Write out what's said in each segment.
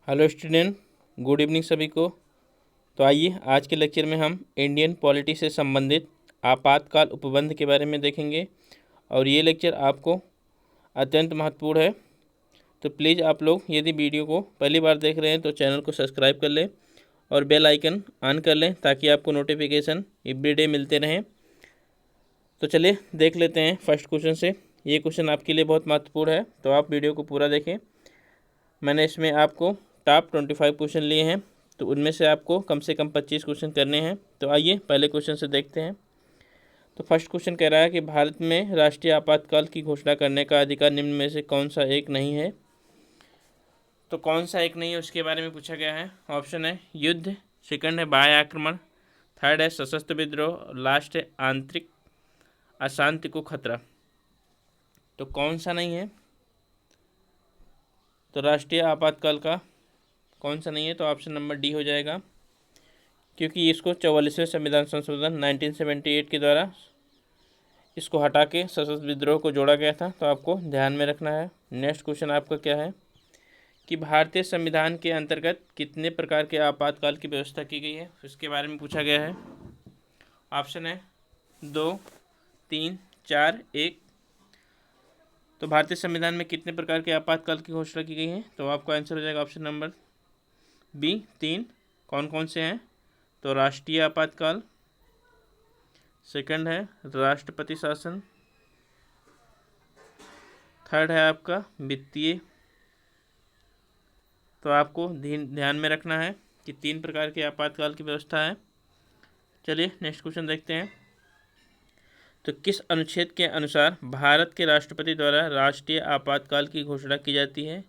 Hello student, good evening सभी को। तो आइए आज के लेक्चर में हम इंडियन पॉलिटी से संबंधित आपातकाल उपबंध के बारे में देखेंगे और ये लेक्चर आपको अत्यंत महत्वपूर्ण है। तो प्लीज़ आप लोग यदि वीडियो को पहली बार देख रहे हैं तो चैनल को सब्सक्राइब कर लें और बेल आइकन ऑन कर लें ताकि आपको नोटिफिकेशन एवरीडे मिलते रहें। तो चलिए देख लेते हैं फर्स्ट क्वेश्चन से। ये क्वेश्चन आपके लिए बहुत महत्वपूर्ण है, तो आप वीडियो को पूरा देखें। मैंने इसमें आपको टॉप 25 क्वेश्चन लिए हैं, तो उनमें से आपको कम से कम 25 क्वेश्चन करने हैं। तो आइए पहले क्वेश्चन से देखते हैं। तो फर्स्ट क्वेश्चन कह रहा है कि भारत में राष्ट्रीय आपातकाल की घोषणा करने का अधिकार निम्न में से कौन सा एक नहीं है। तो कौन सा एक नहीं है उसके बारे में पूछा गया है। ऑप्शन है युद्ध, सेकंड है बाह्य आक्रमण, थर्ड है सशस्त्र विद्रोह और लास्ट है आंतरिक अशांति को खतरा। तो कौन सा नहीं है, तो राष्ट्रीय आपातकाल का कौन सा नहीं है, तो ऑप्शन नंबर डी हो जाएगा, क्योंकि इसको 44वें संविधान संशोधन 1978 के द्वारा इसको हटा के सशस्त्र विद्रोह को जोड़ा गया था। तो आपको ध्यान में रखना है। नेक्स्ट क्वेश्चन आपका क्या है कि भारतीय संविधान के अंतर्गत कितने प्रकार के आपातकाल की व्यवस्था की गई है, उसके बारे में पूछा गया है। ऑप्शन है 2, 3, 4, 1। तो भारतीय संविधान में कितने प्रकार के आपातकाल की घोषणा की गई है, तो आपका आंसर हो जाएगा ऑप्शन नंबर बी 3। कौन कौन से हैं, तो राष्ट्रीय आपातकाल, सेकंड है राष्ट्रपति शासन, थर्ड है आपका वित्तीय। तो आपको ध्यान में रखना है कि 3 प्रकार के आपातकाल की व्यवस्था है। चलिए नेक्स्ट क्वेश्चन देखते हैं। तो किस अनुच्छेद के अनुसार भारत के राष्ट्रपति द्वारा राष्ट्रीय आपातकाल की घोषणा की जाती है।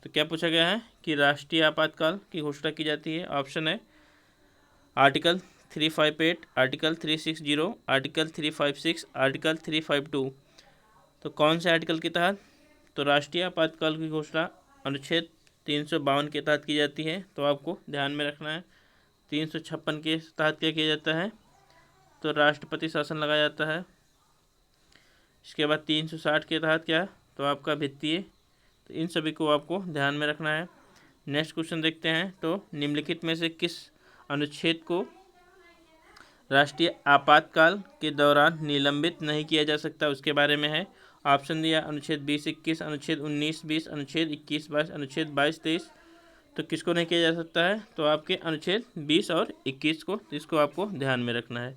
तो क्या पूछा गया है कि राष्ट्रीय आपातकाल की घोषणा की जाती है। ऑप्शन है आर्टिकल 358, आर्टिकल 360, आर्टिकल 356, आर्टिकल 352। तो कौन से आर्टिकल के तहत, तो राष्ट्रीय आपातकाल की घोषणा अनुच्छेद 352 के तहत की जाती है। तो आपको ध्यान में रखना है 356 के तहत क्या किया जाता है, तो राष्ट्रपति शासन लगाया जाता है। इसके बाद 360 के तहत क्या, तो आपका वित्तीय। तो इन सभी को आपको ध्यान में रखना है। नेक्स्ट क्वेश्चन देखते हैं। तो निम्नलिखित में से किस अनुच्छेद को राष्ट्रीय आपातकाल के दौरान निलंबित नहीं किया जा सकता, उसके बारे में है। ऑप्शन दिया अनुच्छेद 20-21, अनुच्छेद 19-20, अनुच्छेद 21-22, अनुच्छेद 22-23। तो किसको नहीं किया जा सकता है, तो आपके अनुच्छेद 20 और 21 को। तो इसको आपको ध्यान में रखना है।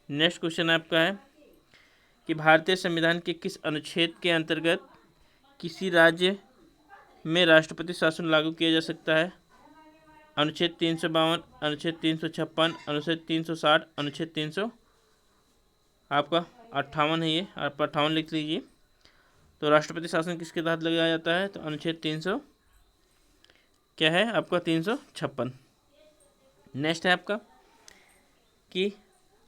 नेक्स्ट क्वेश्चन आपका है कि भारतीय संविधान के किस अनुच्छेद के अंतर्गत किसी राज्य में राष्ट्रपति शासन लागू किया जा सकता है। अनुच्छेद 352, अनुच्छेद 356, अनुच्छेद 360, अनुच्छेद 300 आपका 58 है, ये आप 58 लिख लीजिए। तो राष्ट्रपति शासन किसके तहत लगाया जाता है, तो अनुच्छेद 300 क्या है आपका 356। नेक्स्ट है आपका कि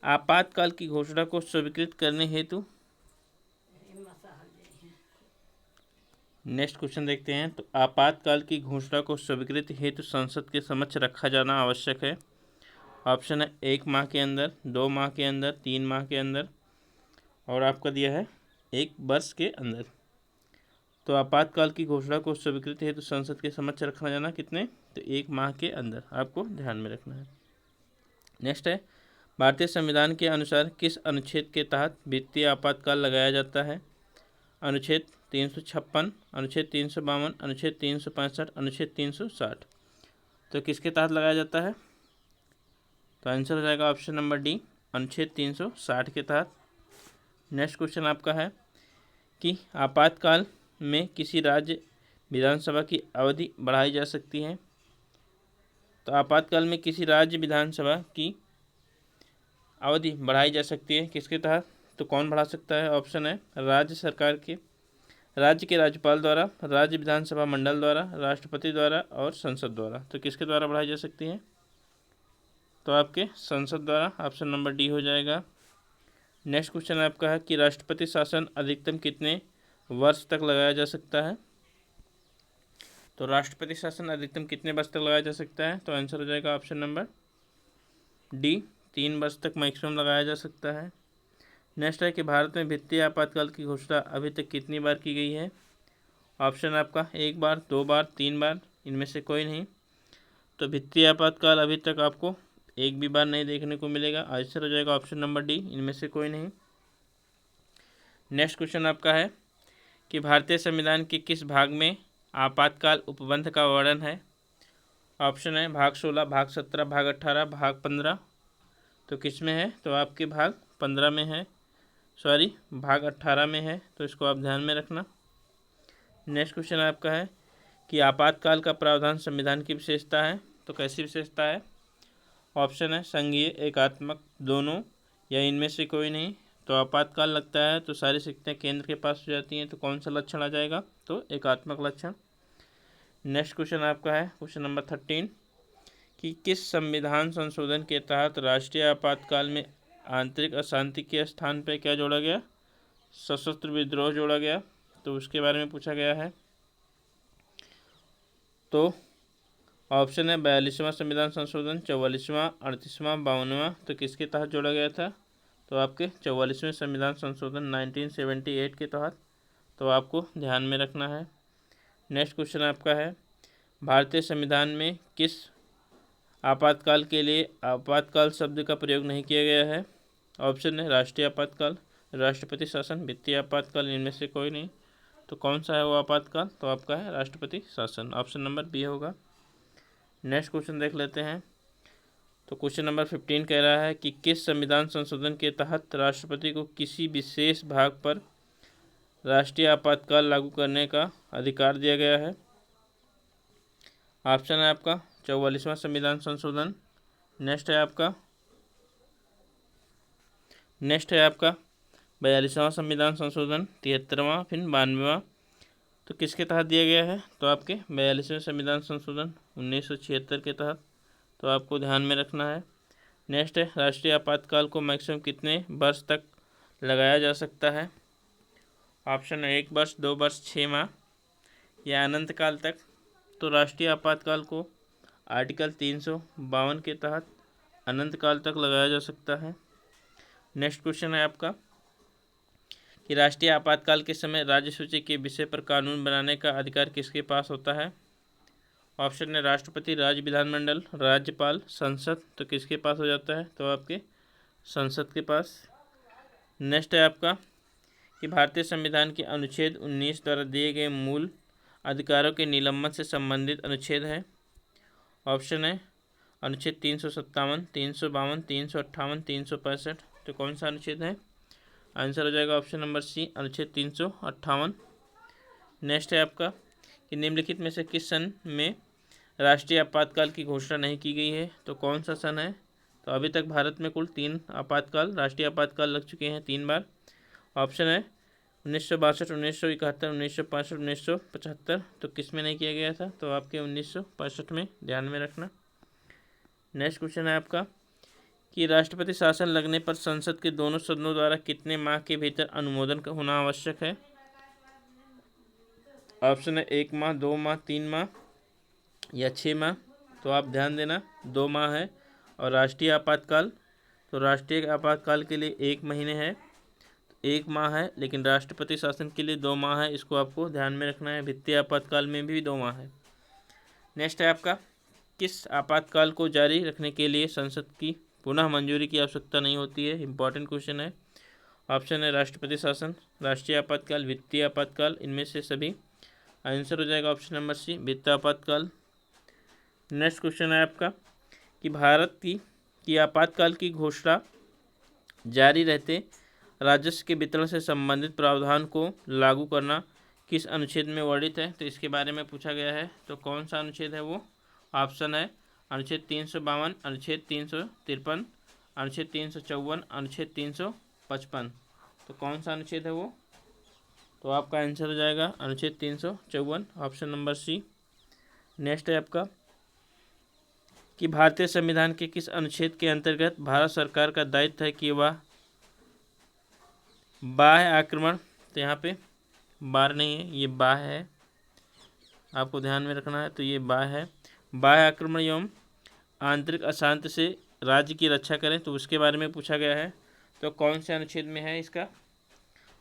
आपातकाल की घोषणा को स्वीकृत करने हेतु, नेक्स्ट क्वेश्चन देखते हैं। तो आपातकाल की घोषणा को स्वीकृति हेतु संसद के समक्ष रखा जाना आवश्यक है। ऑप्शन है 1 माह के अंदर, 2 माह के अंदर, 3 माह के अंदर और आपका दिया है 1 वर्ष के अंदर। तो आपातकाल की घोषणा को स्वीकृति हेतु संसद के समक्ष रखा जाना कितने, तो 1 माह के अंदर, आपको ध्यान में रखना है। नेक्स्ट है भारतीय संविधान के अनुसार किस अनुच्छेद के तहत वित्तीय आपातकाल लगाया जाता है। अनुच्छेद 356, अनुच्छेद 352, अनुच्छेद 365, अनुच्छेद 360। तो किसके तहत लगाया जाता है, तो आंसर हो जाएगा ऑप्शन नंबर डी, अनुच्छेद 360 के तहत। नेक्स्ट क्वेश्चन आपका है कि आपातकाल में किसी राज्य विधानसभा की अवधि बढ़ाई जा सकती है। तो आपातकाल में किसी राज्य विधानसभा की अवधि बढ़ाई जा सकती है किसके तहत, तो कौन बढ़ा सकता है। ऑप्शन है राज्य सरकार के, राज्य के राज्यपाल द्वारा, राज्य विधानसभा मंडल द्वारा, राष्ट्रपति द्वारा और संसद द्वारा। तो किसके द्वारा बढ़ाई जा सकती है, तो आपके संसद द्वारा। ऑप्शन नंबर डी हो जाएगा। नेक्स्ट क्वेश्चन आपका है कि राष्ट्रपति शासन अधिकतम कितने वर्ष तक लगाया जा सकता है। तो राष्ट्रपति शासन अधिकतम कितने वर्ष तक लगाया जा सकता है, तो आंसर हो जाएगा ऑप्शन नंबर डी, 3 वर्ष तक मैक्सिमम लगाया जा सकता है। नेक्स्ट है कि भारत में वित्तीय आपातकाल की घोषणा अभी तक कितनी बार की गई है। ऑप्शन आपका 1 बार, 2 बार, 3 बार इनमें से कोई नहीं। तो वित्तीय आपातकाल अभी तक आपको एक भी बार नहीं देखने को मिलेगा। आंसर हो जाएगा ऑप्शन नंबर डी, इनमें से कोई नहीं। नेक्स्ट क्वेश्चन आपका है कि भारतीय संविधान के किस भाग में आपातकाल उपबंध का वर्णन है। ऑप्शन है भाग 16, भाग 17, भाग 18, भाग 15। तो किस में है, तो आपके भाग 15 में है, सॉरी भाग 18 में है, तो इसको आप ध्यान में रखना। नेक्स्ट क्वेश्चन आपका है कि आपातकाल का प्रावधान संविधान की विशेषता है। तो कैसी विशेषता है। ऑप्शन है संघीय, एकात्मक, दोनों या इनमें से कोई नहीं। तो आपातकाल लगता है तो सारी शक्तियाँ केंद्र के पास हो जाती हैं, तो कौन सा लक्षण आ जाएगा, तो एकात्मक लक्षण। नेक्स्ट क्वेश्चन आपका है क्वेश्चन नंबर 13 कि किस संविधान संशोधन के तहत राष्ट्रीय आपातकाल में आंतरिक अशांति के स्थान पर क्या जोड़ा गया, सशस्त्र विद्रोह जोड़ा गया। तो उसके बारे में पूछा गया है। तो ऑप्शन है 42वां संविधान संशोधन, 44वां, 38वां, 52वां। तो किसके तहत जोड़ा गया था, तो आपके 44वें संविधान संशोधन 1978 के तहत। तो आपको ध्यान में रखना है। नेक्स्ट क्वेश्चन आपका है भारतीय संविधान में किस आपातकाल के लिए आपातकाल शब्द का प्रयोग नहीं किया गया है। ऑप्शन है राष्ट्रीय आपातकाल, राष्ट्रपति शासन, वित्तीय आपातकाल, इनमें से कोई नहीं। तो कौन सा है वो आपातकाल, तो आपका है राष्ट्रपति शासन, ऑप्शन नंबर बी होगा। नेक्स्ट क्वेश्चन देख लेते हैं। तो क्वेश्चन नंबर 15 कह रहा है कि किस संविधान संशोधन के तहत राष्ट्रपति को किसी विशेष भाग पर राष्ट्रीय आपातकाल लागू करने का अधिकार दिया गया है। ऑप्शन है आपका 44वां संविधान संशोधन। नेक्स्ट है आपका 42वां संविधान संशोधन, 73वां, फिर 92वां। तो किसके तहत दिया गया है, तो आपके 42वें संविधान संशोधन 1976 के तहत। तो आपको ध्यान में रखना है। नेक्स्ट है राष्ट्रीय आपातकाल को मैक्सिमम कितने वर्ष तक लगाया जा सकता है। ऑप्शन है 1 वर्ष, 2 वर्ष, 6 माह या अनंत काल तक। तो राष्ट्रीय आपातकाल को आर्टिकल 352 के तहत अनंत काल तक लगाया जा सकता है। नेक्स्ट क्वेश्चन है आपका कि राष्ट्रीय आपातकाल के समय राज्य सूची के विषय पर कानून बनाने का अधिकार किसके पास होता है। ऑप्शन है राष्ट्रपति, राज्य विधानमंडल, राज्यपाल, संसद। तो किसके पास हो जाता है, तो आपके संसद के पास। नेक्स्ट है आपका कि भारतीय संविधान के अनुच्छेद 19 द्वारा दिए गए मूल अधिकारों के निलंबन से संबंधित अनुच्छेद है। ऑप्शन है अनुच्छेद 357, 352, 358, 365। तो कौन सा अनुच्छेद है, आंसर हो जाएगा ऑप्शन नंबर सी, अनुच्छेद 358। नेक्स्ट है आपका कि निम्नलिखित में से किस सन में राष्ट्रीय आपातकाल की घोषणा नहीं की गई है। तो कौन सा सन है, तो अभी तक भारत में कुल 3 आपातकाल, राष्ट्रीय आपातकाल लग चुके हैं 3 बार। ऑप्शन है 1962, 1971, 1965, 1975। तो किस में नहीं किया गया था, तो आपके 1965 में, ध्यान में रखना। नेक्स्ट क्वेश्चन है आपका कि राष्ट्रपति शासन लगने पर संसद के दोनों सदनों द्वारा कितने माह के भीतर अनुमोदन होना आवश्यक है। ऑप्शन है 1 माह, 2 माह, 3 माह या 6 माह। तो आप ध्यान देना 2 माह है। और राष्ट्रीय आपातकाल, तो राष्ट्रीय आपातकाल के लिए 1 महीने है, 1 माह है, लेकिन राष्ट्रपति शासन के लिए 2 माह है। इसको आपको ध्यान में रखना है। वित्तीय आपातकाल में भी 2 माह है। नेक्स्ट है आपका किस आपातकाल को जारी रखने के लिए संसद की पुनः मंजूरी की आवश्यकता नहीं होती है। इंपॉर्टेंट क्वेश्चन है। ऑप्शन है राष्ट्रपति शासन, राष्ट्रीय आपातकाल, वित्तीय आपातकाल, इनमें से सभी। आंसर हो जाएगा ऑप्शन नंबर सी, वित्तीय आपातकाल। नेक्स्ट क्वेश्चन है आपका कि भारत की आपातकाल की घोषणा जारी रहते राजस्व के वितरण से संबंधित प्रावधान को लागू करना किस अनुच्छेद में वर्णित है। तो इसके बारे में पूछा गया है। तो कौन सा अनुच्छेद है वो। ऑप्शन है अनुच्छेद 352, अनुच्छेद 353, अनुच्छेद 354, अनुच्छेद 355। तो कौन सा अनुच्छेद है वो, तो आपका आंसर हो जाएगा अनुच्छेद 354, ऑप्शन नंबर सी। नेक्स्ट है आपका कि भारतीय संविधान के किस अनुच्छेद के अंतर्गत भारत सरकार का दायित्व है कि वह बाह्य आक्रमण, तो यहाँ पे बार नहीं है, ये बाह्य है, आपको ध्यान में रखना है। तो ये बाह्य है, बाह्य आक्रमण एवं आंतरिक अशांति से राज्य की रक्षा करें। तो उसके बारे में पूछा गया है। तो कौन से अनुच्छेद में है इसका।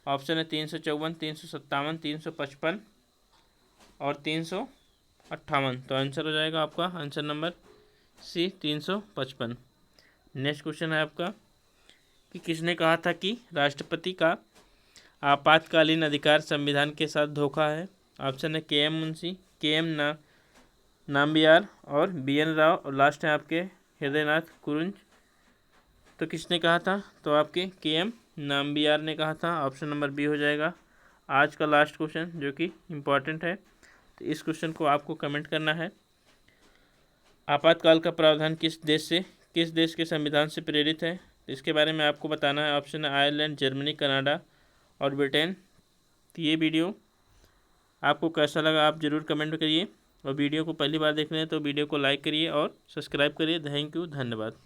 ऑप्शन है 354, 357, 355 और 58। तो आंसर हो जाएगा आपका answer number C 355। Next question है आपका कि किसने कहा था कि राष्ट्रपति का आपातकालीन अधिकार संविधान के साथ धोखा है। ऑप्शन है के एम मुंशी, के एम नाम्बियार और बी एन राव, और लास्ट है आपके हृदयनाथ कुरुंज। तो किसने कहा था? तो आपके के एम नाम्बियार ने कहा था। ऑप्शन नंबर बी हो जाएगा आज का लास्ट क्वेश्चन, जो कि इम्पॉर्टेंट है। तो इस क्वेश्चन को आपको कमेंट करना है। आपातकाल का प्रावधान किस देश के संविधान से प्रेरित है? तो इसके बारे में आपको बताना है। ऑप्शन है आयरलैंड, जर्मनी, कनाडा और ब्रिटेन। तो ये वीडियो आपको कैसा लगा आप ज़रूर कमेंट करिए, और वीडियो को पहली बार देख रहे हैं तो वीडियो को लाइक करिए और सब्सक्राइब करिए। थैंक यू, धन्यवाद।